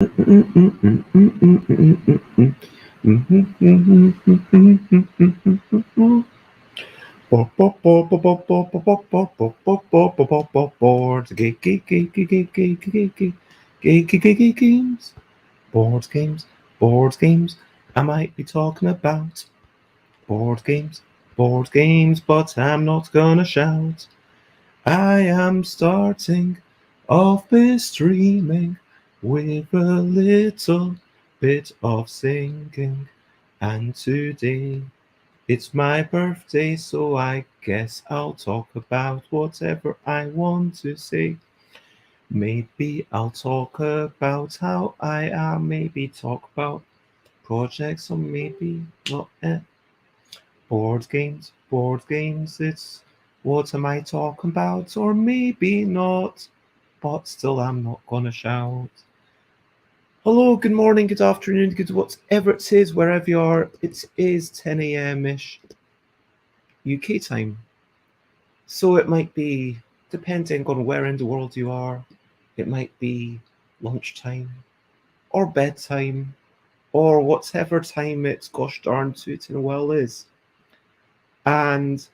Boards, games, board games. I might be talking about board games, but I'm not gonna shout. I am starting off this streaming with a little bit of singing. And today it's my birthday, so I guess I'll talk about whatever I want to say. Maybe I'll talk about how I am, maybe talk about projects, or maybe not. Board games, it's what am I talking about, or maybe not, but still I'm not gonna shout. Hello, good morning, good afternoon, good whatever it is, wherever you are. It is 10 a.m. ish UK time. So it might be, depending on where in the world you are, it might be lunchtime or bedtime or whatever time it's gosh darn tootin' well is. And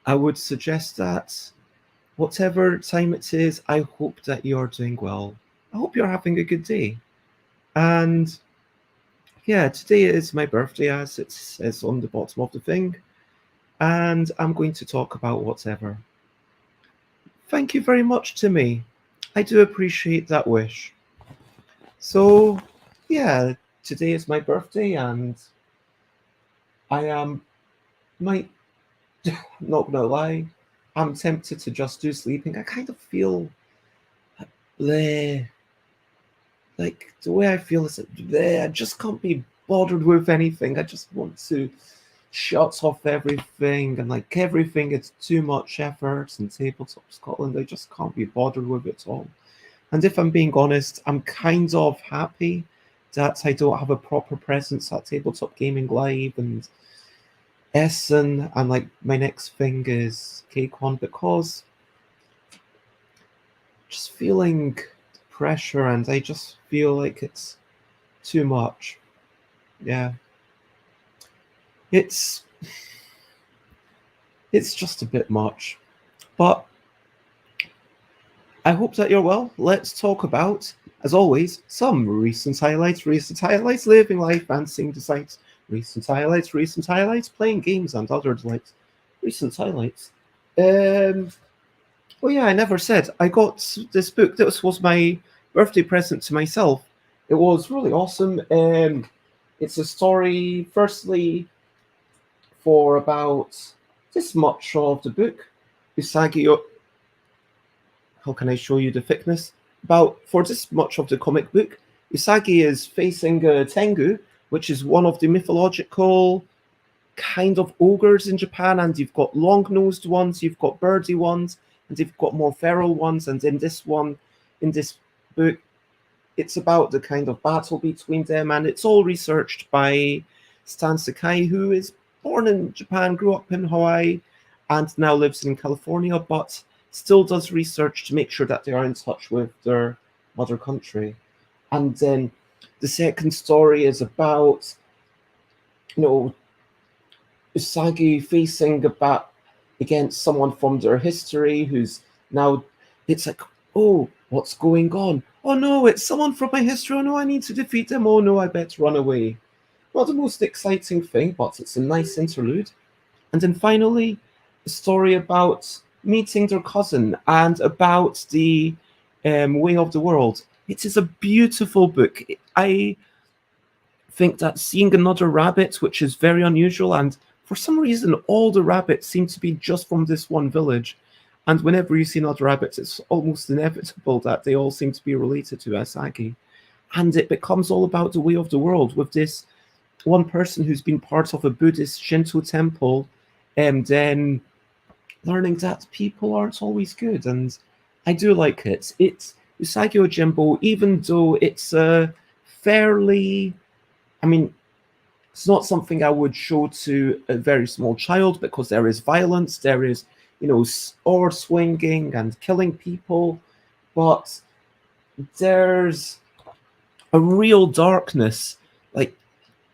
I would suggest that whatever time it is, I hope that you're doing well. I hope you're having a good day. And yeah, today is my birthday, as it says on the bottom of the thing. And I'm going to talk about whatever. Thank you very much, Timmy. I do appreciate that wish. So, yeah, today is my birthday, and I am, might, not gonna lie, I'm tempted to just do sleeping. I kind of feel bleh. Like, the way I feel is that bleh, I just can't be bothered with anything. I just want to shut off everything, and like everything, it's too much effort. And Tabletop Scotland, I just can't be bothered with it all. And if I'm being honest, I'm kind of happy that I don't have a proper presence at Tabletop Gaming Live and Essen, and like my next thing is KCON, because just feeling pressure, and I just feel like it's too much. Yeah. It's just a bit much. But I hope that you're well. Let's talk about, as always, some recent highlights, living life and seeing the sights, recent highlights, playing games and other delights, recent highlights. Oh yeah, I never said I got this book. This was my birthday present to myself. It was really awesome. It's a story, firstly, for about this much of the book. Usagi, how can I show you the thickness? About for this much of the comic book, Usagi is facing Tengu, which is one of the mythological kind of ogres in Japan, and you've got long-nosed ones, you've got birdy ones, and you've got more feral ones. And in this book, it's about the kind of battle between them, and it's all researched by Stan Sakai, who is born in Japan, grew up in Hawaii, and now lives in California, but still does research to make sure that they are in touch with their mother country. And then the second story is about, Usagi facing against someone from their history who's now, it's like, oh, what's going on? Oh no, it's someone from my history. Oh no, I need to defeat them. Oh no, I better run away. Not the most exciting thing, but it's a nice interlude. And then finally, a story about meeting their cousin and about the way of the world. It is a beautiful book. I think that seeing another rabbit, which is very unusual, and for some reason, all the rabbits seem to be just from this one village. And whenever you see another rabbit, it's almost inevitable that they all seem to be related to Asagi. And it becomes all about the way of the world with this one person who's been part of a Buddhist Shinto temple, and then learning that people aren't always good. And I do like it. It's Usagi Ojimbo, even though it's a fairly, I mean, it's not something I would show to a very small child, because there is violence, there is, sword swinging and killing people. But there's a real darkness, like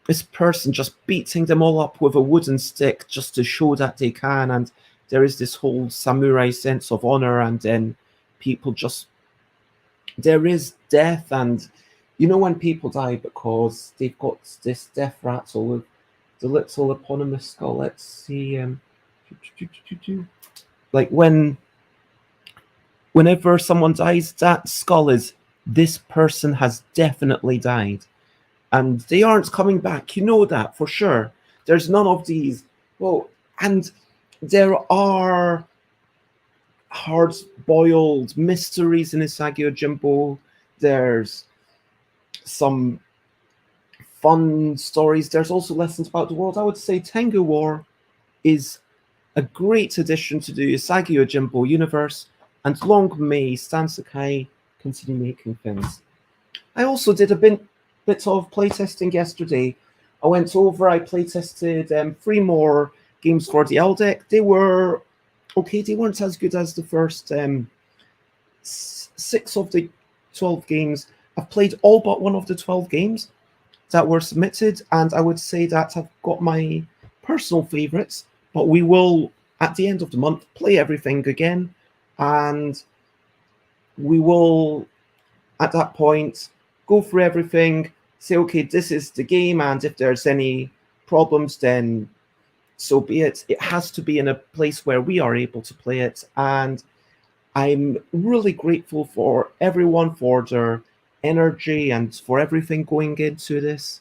this person just beating them all up with a wooden stick just to show that they can, and there is this whole samurai sense of honor, and then people just, there is death, and you know when people die because they've got this death rattle with the little eponymous skull. Let's see, like whenever someone dies, that skull is, this person has definitely died, and they aren't coming back. You know that for sure. There's none of these. Well, and there are hard-boiled mysteries in Isagi Yojimbo. There's some fun stories. There's also lessons about the world. I would say Tengu War is a great addition to the Isagi Yojimbo universe, and long may Stan Sakai continue making things. I also did a bit of playtesting yesterday. I went over, I playtested 3 more games for the L deck. They were okay, they weren't as good as the first 6 of the 12 games. I've played all but 1 of the 12 games that were submitted, and I would say that I've got my personal favourites, but we will, at the end of the month, play everything again, and we will, at that point, go through everything, say, okay, this is the game, and if there's any problems, then so be it. It has to be in a place where we are able to play it, and I'm really grateful for everyone for their energy and for everything going into this.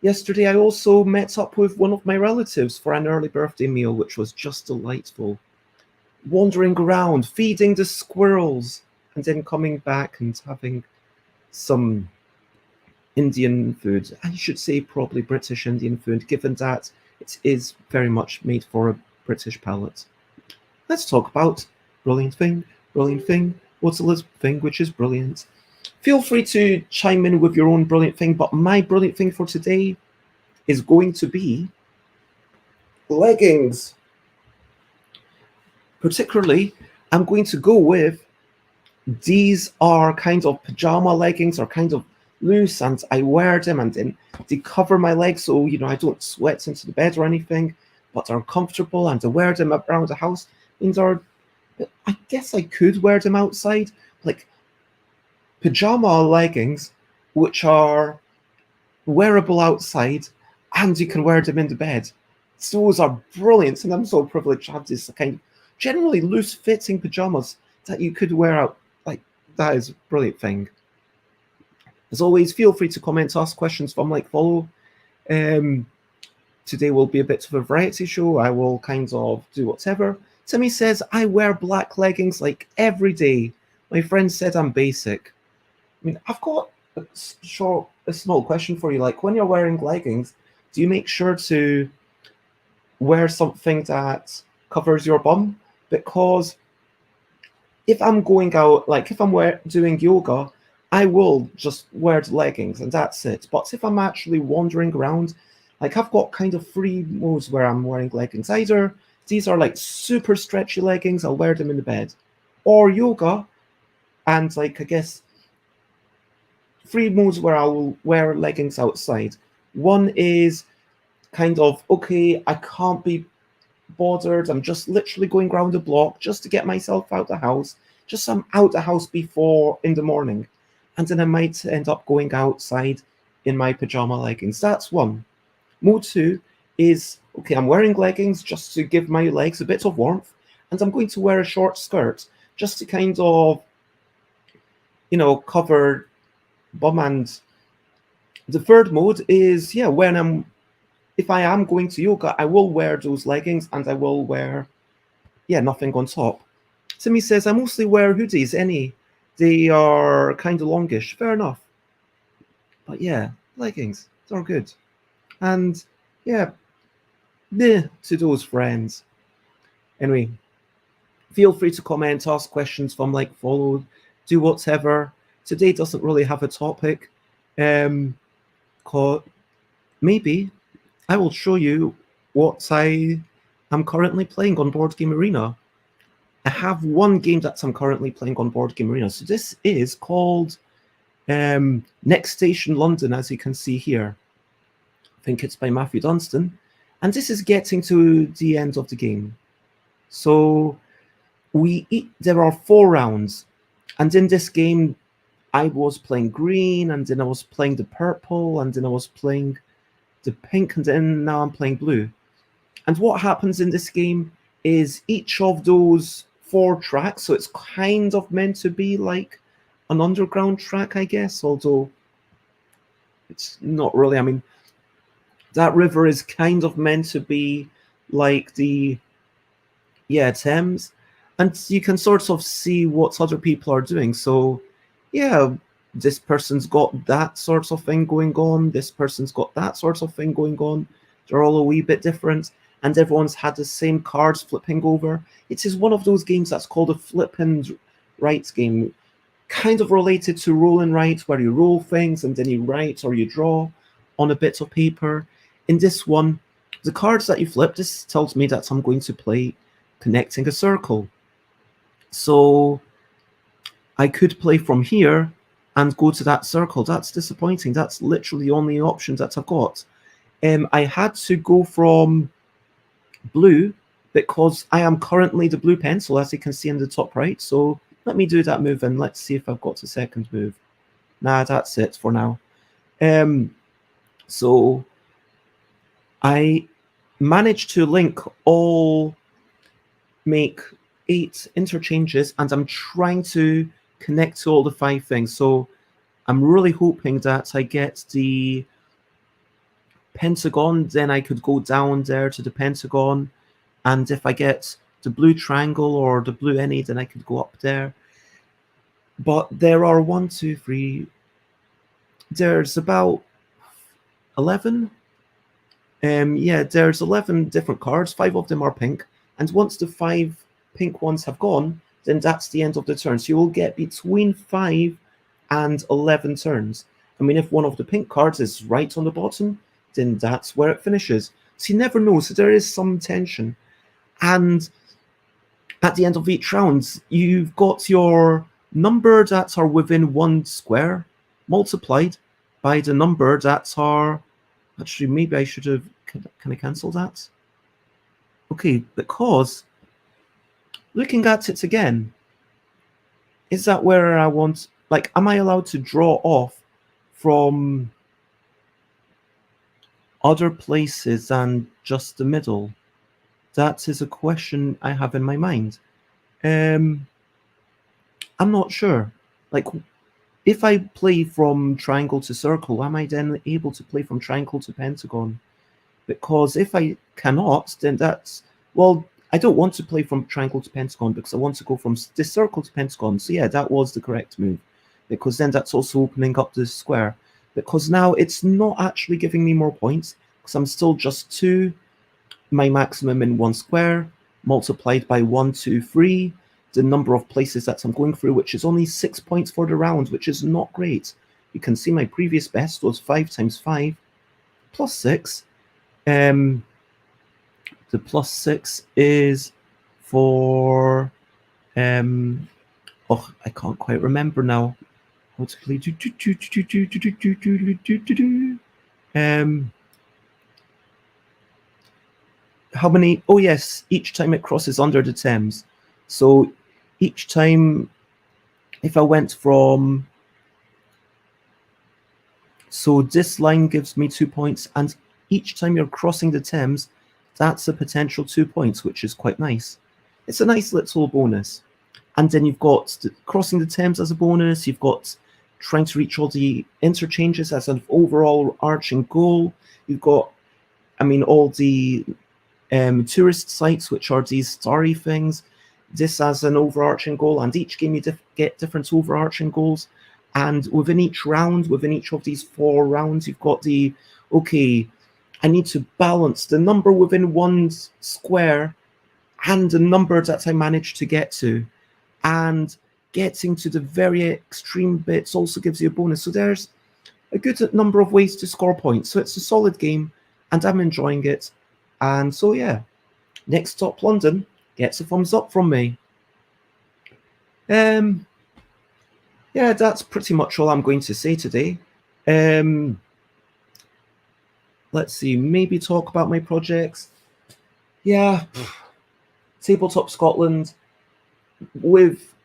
Yesterday, I also met up with one of my relatives for an early birthday meal, which was just delightful. Wandering around, feeding the squirrels, and then coming back and having some Indian food. I should say probably British Indian food, given that it is very much made for a British palate. Let's talk about brilliant thing, what's a little thing which is brilliant. Feel free to chime in with your own brilliant thing, but my brilliant thing for today is going to be leggings. Particularly, I'm going to go with, these are kind of pajama leggings, are kind of loose, and I wear them and then they cover my legs, so you know I don't sweat into the bed or anything, but are comfortable, and I wear them around the house. These are, I guess I could wear them outside, like pajama leggings, which are wearable outside, and you can wear them in the bed. So those are brilliant, and I'm so privileged to have this kind of generally loose-fitting pajamas that you could wear out. Like, that is a brilliant thing. As always, feel free to comment, ask questions from Like Follow. Today will be a bit of a variety show. I will kind of do whatever. Timmy says, I wear black leggings like every day. My friend said I'm basic. I mean, I've got a small question for you. Like, when you're wearing leggings, do you make sure to wear something that covers your bum? Because if I'm going out, like if I'm doing yoga, I will just wear the leggings and that's it. But if I'm actually wandering around, like I've got kind of 3 modes where I'm wearing leggings. Either these are like super stretchy leggings, I'll wear them in the bed, or yoga, and like I guess 3 modes where I will wear leggings outside. One is kind of, okay, I can't be bothered, I'm just literally going around the block just to get myself out the house, just so I'm out the house before in the morning, and then I might end up going outside in my pajama leggings. That's one. Mode 2 is, okay, I'm wearing leggings just to give my legs a bit of warmth, and I'm going to wear a short skirt just to kind of, you know, cover bum. And the third mode is, yeah, if I am going to yoga, I will wear those leggings and I will wear, yeah, nothing on top. Timmy says, I mostly wear hoodies, they are kind of longish. Fair enough. But yeah, leggings, they're good. And yeah, to those friends. Anyway, feel free to comment, ask questions from Like Follow, do whatever. Today doesn't really have a topic. Maybe I will show you what I am currently playing on Board Game Arena. I have one game that I'm currently playing on Board Game Arena. So this is called Next Station London, as you can see here. I think it's by Matthew Dunstan. And this is getting to the end of the game. So there are 4 rounds. And in this game, I was playing green, and then I was playing the purple, and then I was playing the pink, and then now I'm playing blue. And what happens in this game is each of those 4 tracks, so it's kind of meant to be like an underground track, I guess, although it's not really. I mean, that river is kind of meant to be like the Thames, and you can sort of see what other people are doing. So yeah, this person's got that sort of thing going on, this person's got that sort of thing going on. They're all a wee bit different, and everyone's had the same cards flipping over. It is one of those games that's called a flip and write game, kind of related to roll and write, where you roll things and then you write or you draw on a bit of paper. In this one, the cards that you flip, this tells me that I'm going to play connecting a circle. So I could play from here and go to that circle. That's disappointing. That's literally the only option that I've got. I had to go from blue because I am currently the blue pencil, as you can see in the top right. So let me do that move and let's see if I've got a second move. Nah, that's it for now. So I managed to make 8 interchanges, and I'm trying to connect to all the 5 things. So I'm really hoping that I get the pentagon, then I could go down there to the pentagon, and if I get the blue triangle or the blue any, then I could go up there. But there are 1, 2, 3. There's about 11. There's 11 different cards. 5 of them are pink, and once the 5 pink ones have gone, then that's the end of the turn. So you will get between 5 and 11 turns. I mean, if one of the pink cards is right on the bottom, then that's where it finishes. So you never know. So there is some tension. And at the end of each round, you've got your number that are within 1 square multiplied by the number that are... Actually, maybe I should have... Can I cancel that? Okay, because looking at it again, is that where I want... Like, am I allowed to draw off from other places than just the middle? That is a question I have in my mind. I'm not sure. Like, if I play from triangle to circle, am I then able to play from triangle to pentagon? Because if I cannot, then that's... Well, I don't want to play from triangle to pentagon because I want to go from this circle to pentagon. So yeah, that was the correct move. Because then that's also opening up the square. Because now it's not actually giving me more points, because I'm still just 2, my maximum in 1 square, multiplied by 1, 2, 3, the number of places that I'm going through, which is only 6 points for the round, which is not great. You can see my previous best was 5 times 5 plus 6. The plus 6 is for... I can't quite remember now how to play. How many? Oh yes, each time it crosses under the Thames. So each time, if I went from... So this line gives me 2 points, and each time you're crossing the Thames, that's a potential 2 points, which is quite nice. It's a nice little bonus. And then you've got crossing the Thames as a bonus. You've got trying to reach all the interchanges as an overall arching goal. You've got, I mean, all the tourist sites, which are these starry things. This as an overarching goal, and each game you get different overarching goals. And within each round, within each of these 4 rounds, you've got the, okay, I need to balance the number within 1 square and the number that I managed to get to. And getting to the very extreme bits also gives you a bonus. So there's a good number of ways to score points. So it's a solid game, and I'm enjoying it. And so, yeah, Next Stop London gets a thumbs up from me. Um, yeah, that's pretty much all I'm going to say today. Um, let's see, maybe talk about my projects. Yeah, Tabletop Scotland with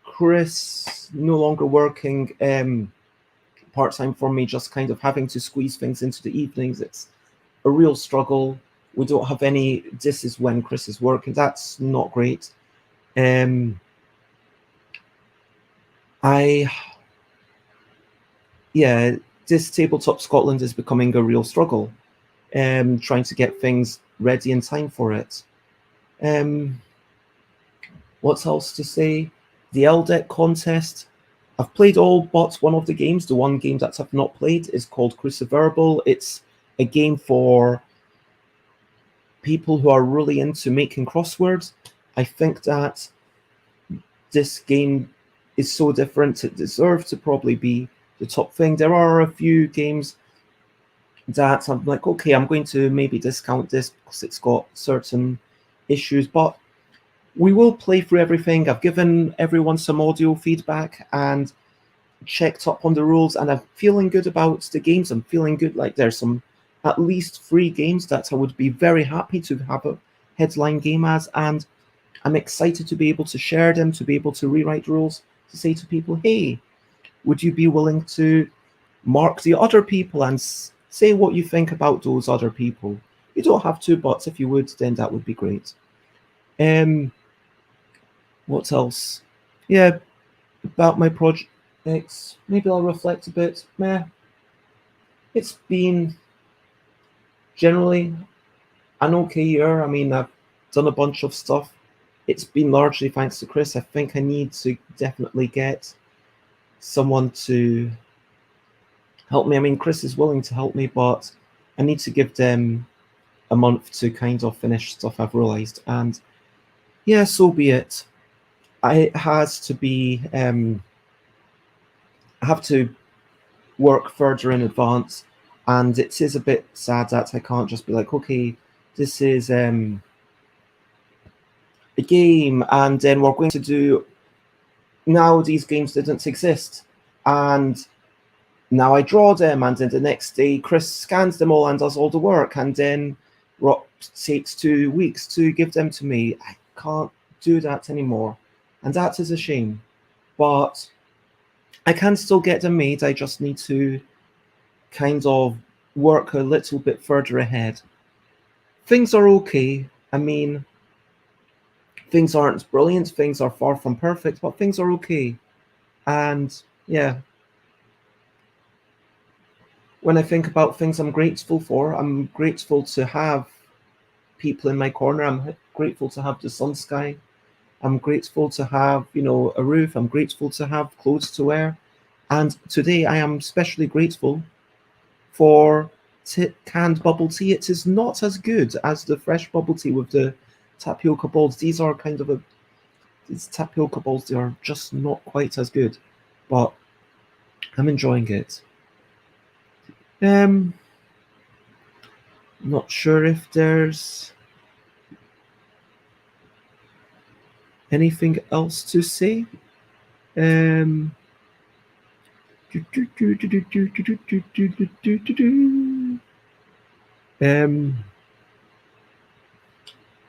Chris no longer working part time for me, just kind of having to squeeze things into the evenings. It's a real struggle. We don't have any. This is when Chris is working. That's not great. Um, I yeah, this Tabletop Scotland is becoming a real struggle. Trying to get things ready in time for it. Um, what else to say? The LDEC contest. I've played all but one of the games. The one game that I've not played is called Cruciverbal. It's a game for people who are really into making crosswords. I think that this game is so different, it deserves to probably be the top thing. There are a few games that I'm like, okay, I'm going to maybe discount this because it's got certain issues, but we will play through everything. I've given everyone some audio feedback and checked up on the rules, and I'm feeling good about the games. I'm feeling good, like there's some at least 3 games that I would be very happy to have a headline game as, and I'm excited to be able to share them, to be able to rewrite rules, to say to people, hey, would you be willing to mark the other people and say what you think about those other people? You don't have to, but if you would, then that would be great. What else? Yeah, about my projects, maybe I'll reflect a bit. It's been generally an okay year. I mean, I've done a bunch of stuff. It's been largely thanks to Chris. I think I need to definitely get someone to help me. I mean, Chris is willing to help me, but I need to give them a month to kind of finish stuff I've realized. And yeah, so be it. It has to be, I have to work further in advance. And it is a bit sad that I can't just be like, okay, this is a game, and then we're going to do, now these games didn't exist. And now I draw them, and then the next day Chris scans them all and does all the work, and then Rob takes 2 weeks to give them to me. I can't do that anymore, and that is a shame. But I can still get them made. I just need to kind of work a little bit further ahead. Things are okay. I mean, things aren't brilliant. Things are far from perfect, but things are okay. And yeah, when I think about things I'm grateful for, I'm grateful to have people in my corner. I'm grateful to have the sun sky. I'm grateful to have, a roof. I'm grateful to have clothes to wear. And today I am especially grateful for canned bubble tea. It is not as good as the fresh bubble tea with the tapioca balls. These are kind of these tapioca balls, they are just not quite as good. But I'm enjoying it. Not sure if there's anything else to say. Um,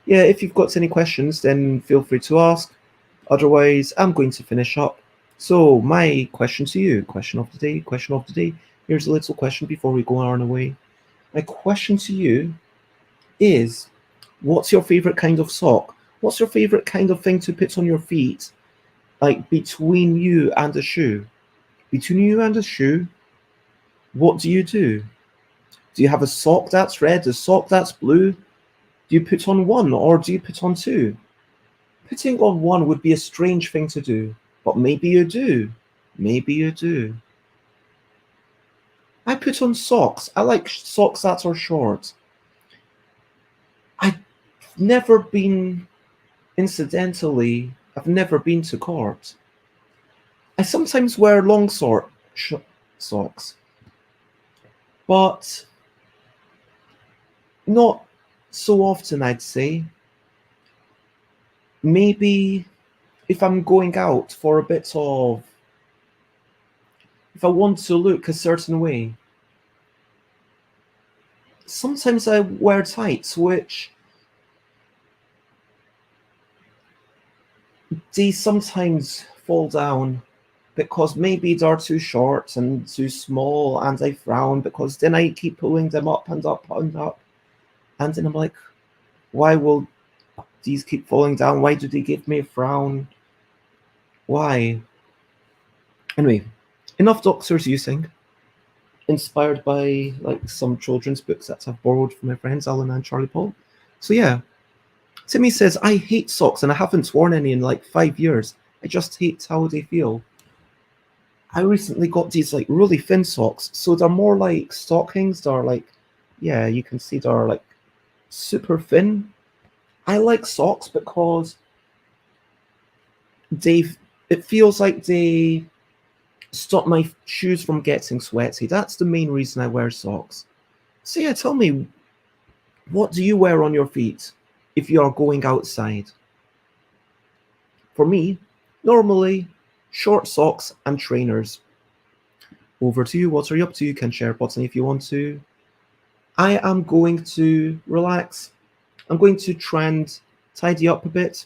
yeah, if you've got any questions, then feel free to ask. Otherwise, I'm going to finish up. So, my question to you, question of the day, question of the day. Here's a little question before we go on our way. My question to you is, what's your favorite kind of sock? What's your favorite kind of thing to put on your feet, like between you and a shoe? Between you and a shoe, what do you do? Do you have a sock that's red, a sock that's blue? Do you put on one or do you put on two? Putting on one would be a strange thing to do, but maybe you do. Maybe you do. I put on socks. I like socks that are short. I've never been, incidentally, I've never been to court. I sometimes wear long socks, but not so often, I'd say. Maybe if I'm going out for a bit of, if I want to look a certain way, sometimes I wear tights, which they sometimes fall down because maybe they're too short and too small, and I frown because then I keep pulling them up and up and up. And then I'm like, why will these keep falling down? Why do they give me a frown? Why? Anyway, enough doctors using. Inspired by like some children's books that I've borrowed from my friends Alan and Charlie Paul. So yeah, Timmy says, I hate socks and I haven't worn any in like 5 years. I just hate how they feel. I recently got these like really thin socks, so they're more like stockings. They're like, yeah, you can see they're like super thin. I like socks because it feels like they stop my shoes from getting sweaty. That's the main reason I wear socks. So yeah, tell me, what do you wear on your feet if you are going outside? For me, normally short socks and trainers. Over to you. What are you up to? You can share button if you want to. I am going to relax. I'm going to try and tidy up a bit,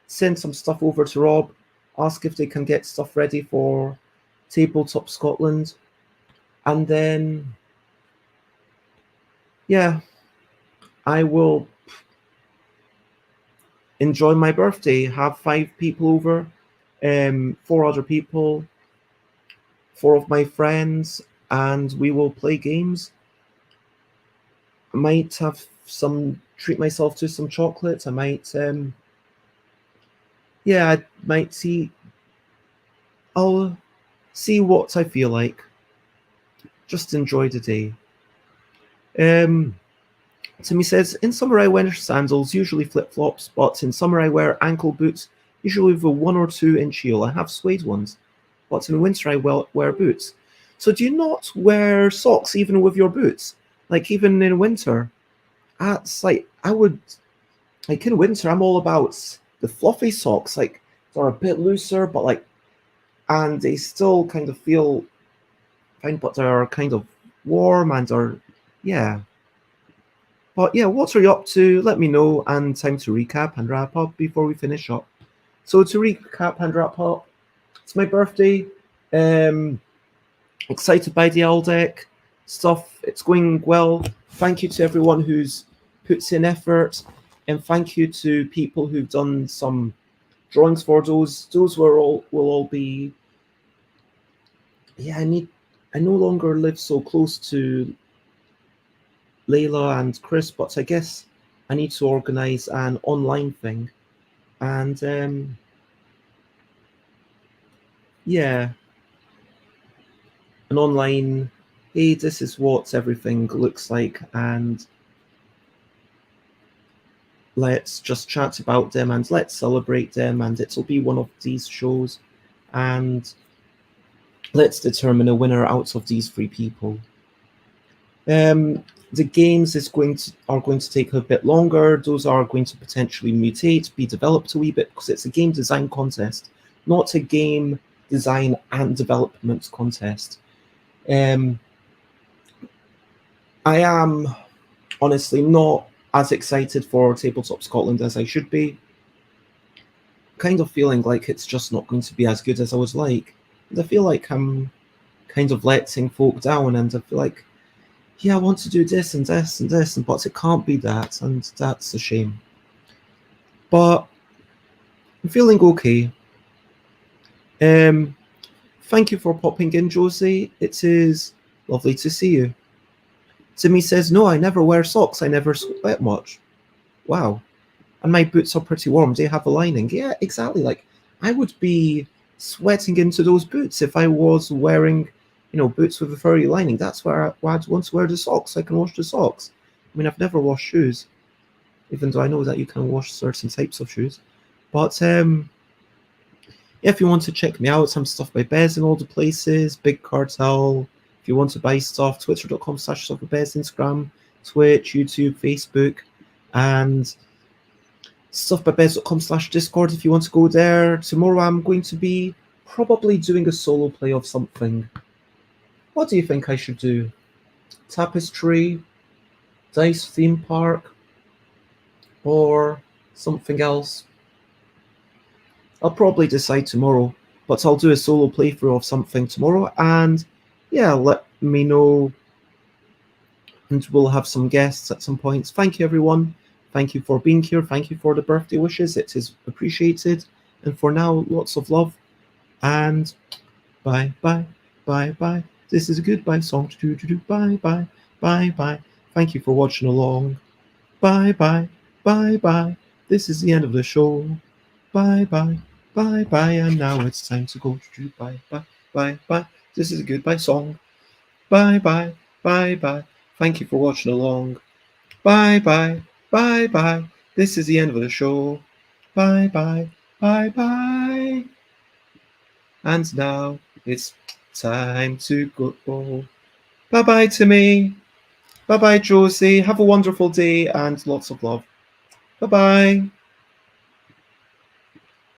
send some stuff over to Rob, ask if they can get stuff ready for Tabletop Scotland, and then yeah, I will enjoy my birthday, have 5 people over, 4 other people, 4 of my friends, and we will play games. I might have treat myself to some chocolate. I might I might see, I'll see what I feel like. Just enjoy the day. Timmy says, in summer I wear sandals, usually flip-flops, but in summer I wear ankle boots, usually with a 1 or 2 inch heel. I have suede ones, but in winter I wear boots. So do you not wear socks even with your boots? Like even in winter? That's like, I would, like in winter, I'm all about the fluffy socks. Like they're a bit looser, but like, and they still kind of feel fine, but they're kind of warm and are, yeah. But yeah, what are you up to? Let me know, and time to recap and wrap up before we finish up. So to recap and wrap up, it's my birthday. Excited by the owl deck stuff. It's going well. Thank you to everyone who's puts in effort, and thank you to people who've done some drawings for those. Those will all be. Yeah, I no longer live so close to Layla and Chris, but I guess I need to organize an online thing, and yeah, an online. Hey, this is what everything looks like, and let's just chat about them and let's celebrate them, and it'll be one of these shows, and let's determine a winner out of these 3 people. The games are going to take a bit longer. Those are going to potentially mutate, be developed a wee bit, because it's a game design contest, not a game design and development contest. I am honestly not as excited for Tabletop Scotland as I should be. Kind of feeling like it's just not going to be as good as I would like. And I feel like I'm kind of letting folk down, and I feel like, yeah, I want to do this and this and this, but it can't be that, and that's a shame. But I'm feeling okay. Thank you for popping in, Josie. It is lovely to see you. Timmy says, no, I never wear socks. I never sweat much. Wow. And my boots are pretty warm. They have a lining. Yeah, exactly. Like, I would be sweating into those boots if I was wearing, boots with a furry lining. That's why I'd want to wear the socks. I can wash the socks. I mean, I've never washed shoes, even though I know that you can wash certain types of shoes. But if you want to check me out, some stuff by Bez in all the places, Big Cartel. If you want to buy stuff, twitter.com/stuffbybez, Instagram, Twitch, YouTube, Facebook, and stuffbybeds.com/Discord if you want to go there. Tomorrow I'm going to be probably doing a solo play of something. What do you think I should do? Tapestry, Dice Theme Park, or something else? I'll probably decide tomorrow, but I'll do a solo playthrough of something tomorrow, and yeah, let me know, and we'll have some guests at some points. Thank you, everyone. Thank you for being here. Thank you for the birthday wishes. It is appreciated. And for now, lots of love, and bye, bye, bye, bye. This is a goodbye song. Bye, bye, bye, bye. Thank you for watching along. Bye, bye, bye, bye. This is the end of the show. Bye, bye, bye, bye. And now it's time to go. Bye, bye, bye, bye. This is a goodbye song. Bye, bye, bye, bye. Thank you for watching along. Bye, bye, bye, bye. This is the end of the show. Bye, bye, bye, bye. And now it's time to go. Bye-bye to me. Bye-bye, Josie. Have a wonderful day and lots of love. Bye-bye.